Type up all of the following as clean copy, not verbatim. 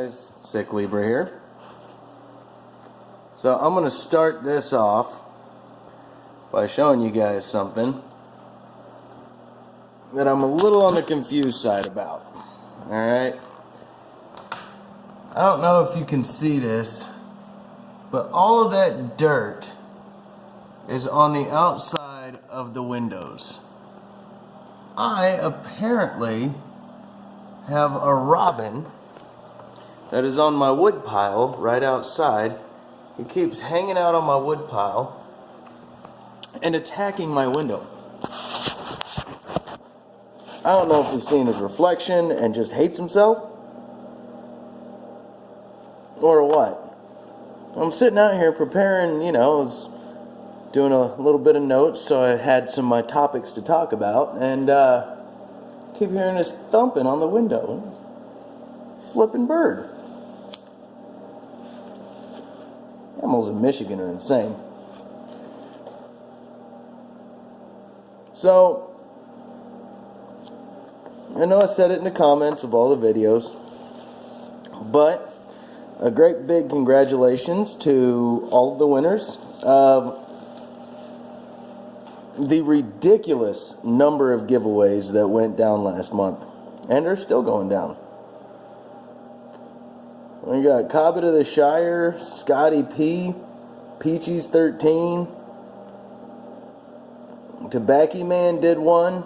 guys, Sick Libra here. So I'm going to start this off by showing you guys something that I'm a little on the confused side about. Alright? I don't know if you can see this, but all of that dirt is on the outside of the windows. I apparently have a robin that is on my wood pile right outside. He keeps hanging out on my wood pile and attacking my window. I don't know if he's seeing his reflection and just hates himself or what. I'm sitting out here preparing, I was doing a little bit of notes, so I had some of my topics to talk about, and keep hearing this thumping on the window. Flipping bird. Animals in Michigan are insane. So, I know I said it in the comments of all the videos, but a great big congratulations to all of the winners of the ridiculous number of giveaways that went down last month, and are still going down. We got Cobbett of the Shire, Scotty P, Peachy's 13, Tobacco Man did one.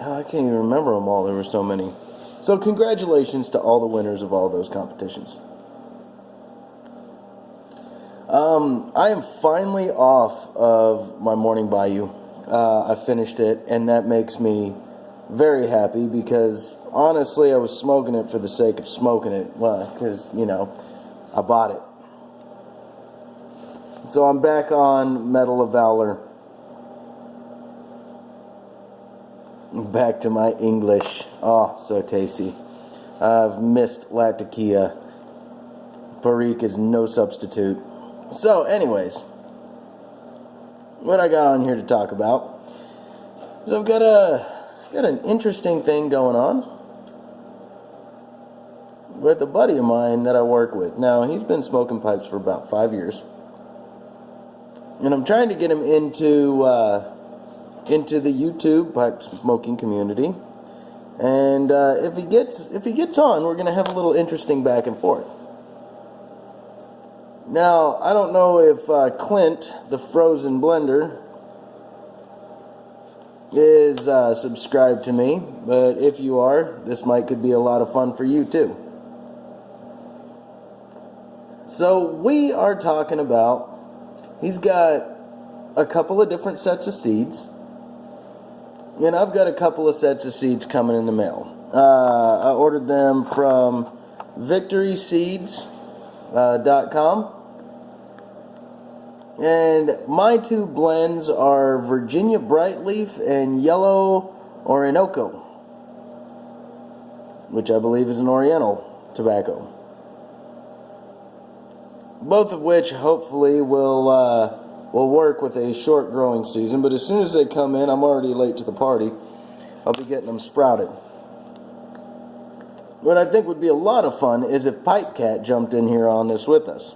I can't even remember them all. There were so many. So congratulations to all the winners of all those competitions. I am finally off of my morning bayou. I finished it, and that makes me very happy because honestly I was smoking it for the sake of smoking it. Well, because, I bought it. So I'm back on Medal of Valor. Back to my English. Oh, so tasty. I've missed Latakia. Perique is no substitute. So, anyways, what I got on here to talk about is I've got an interesting thing going on with a buddy of mine that I work with. Now, he's been smoking pipes for about 5 years, and I'm trying to get him into the YouTube pipe smoking community. And if he gets on, we're gonna have a little interesting back and forth. Now, I don't know if Clint, the frozen blender, is subscribed to me, but if you are, this could be a lot of fun for you too. So we are talking about, he's got a couple of different sets of seeds, and I've got a couple of sets of seeds coming in the mail. I ordered them from victoryseeds.com. And my two blends are Virginia Brightleaf and Yellow Orinoco, which I believe is an Oriental tobacco. Both of which hopefully will work with a short growing season, but as soon as they come in, I'm already late to the party. I'll be getting them sprouted. What I think would be a lot of fun is if Pipe Cat jumped in here on this with us.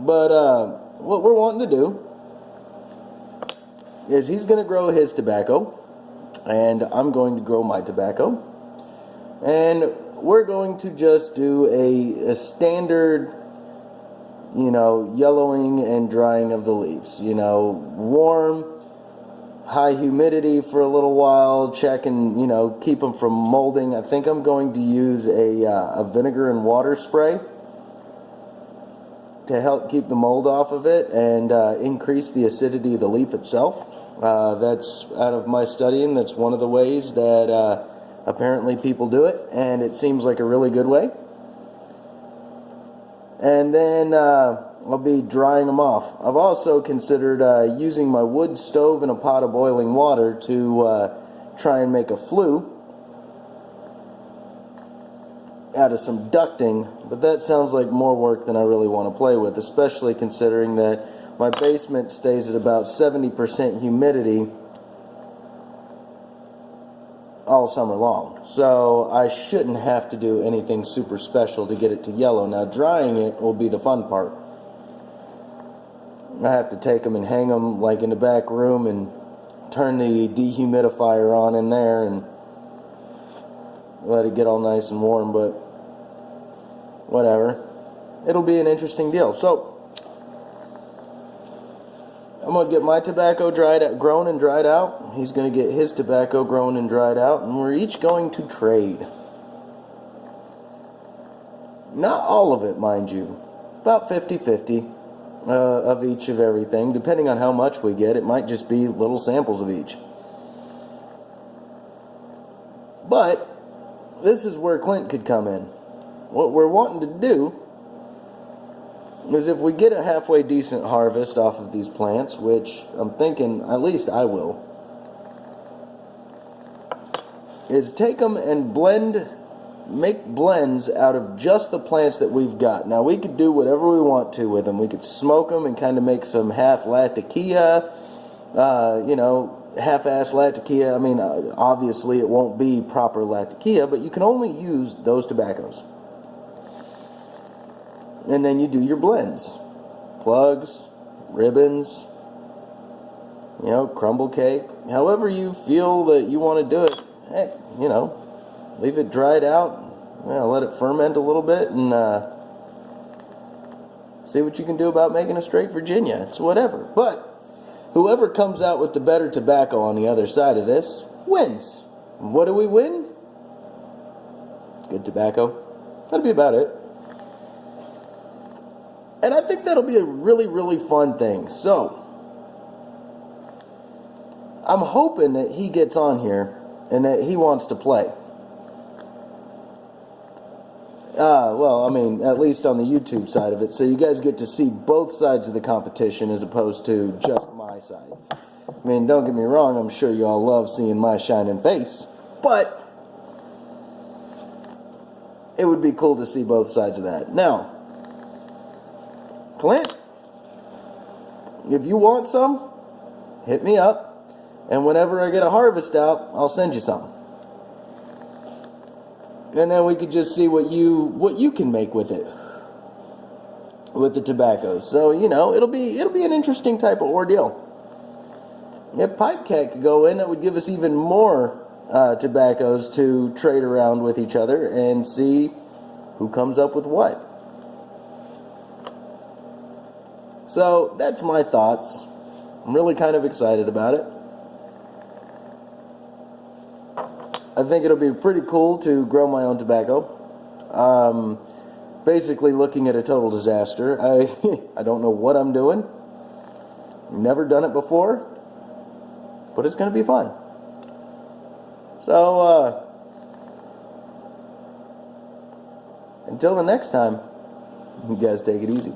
But what we're wanting to do is he's going to grow his tobacco, and I'm going to grow my tobacco, and we're going to just do a standard, yellowing and drying of the leaves. Warm, high humidity for a little while, check and, keep them from molding. I think I'm going to use a vinegar and water spray to help keep the mold off of it and increase the acidity of the leaf itself. That's out of my studying. That's one of the ways that apparently people do it, and it seems like a really good way. And then I'll be drying them off. I've also considered using my wood stove in a pot of boiling water to try and make a flue out of some ducting, but that sounds like more work than I really want to play with, especially considering that my basement stays at about 70% humidity all summer long. So I shouldn't have to do anything super special to get it to yellow. Now drying it will be the fun part. I have to take them and hang them like in the back room and turn the dehumidifier on in there and let it get all nice and warm, but whatever. It'll be an interesting deal. So I'm going to get my tobacco grown and dried out. He's going to get his tobacco grown and dried out, and we're each going to trade. Not all of it, mind you. About 50-50 of each of everything. Depending on how much we get, it might just be little samples of each. But this is where Clint could come in. What we're wanting to do is, if we get a halfway decent harvest off of these plants, which I'm thinking at least I will, is take them and make blends out of just the plants that we've got. Now we could do whatever we want to with them. We could smoke them and kind of make some half latakia, half-ass latakia. I mean, obviously it won't be proper latakia, but you can only use those tobaccos. And then you do your blends. Plugs, ribbons, crumble cake. However you feel that you want to do it. Heck, leave it dried out. Let it ferment a little bit and see what you can do about making a straight Virginia. It's whatever. But whoever comes out with the better tobacco on the other side of this wins. And what do we win? Good tobacco. That'll be about it. And I think that'll be a really, really fun thing. So, I'm hoping that he gets on here and that he wants to play. At least on the YouTube side of it. So you guys get to see both sides of the competition as opposed to just my side. I mean, don't get me wrong, I'm sure you all love seeing my shining face. But it would be cool to see both sides of that. Now, Clint, if you want some, hit me up, and whenever I get a harvest out, I'll send you some. And then we could just see what you can make with it, with the tobaccos. So it'll be an interesting type of ordeal. If Pipe Cat could go in, that would give us even more tobaccos to trade around with each other and see who comes up with what. So that's my thoughts. I'm really kind of excited about it. I think it'll be pretty cool to grow my own tobacco. Basically looking at a total disaster. I don't know what I'm doing. Never done it before. But it's going to be fun. So, until the next time, you guys take it easy.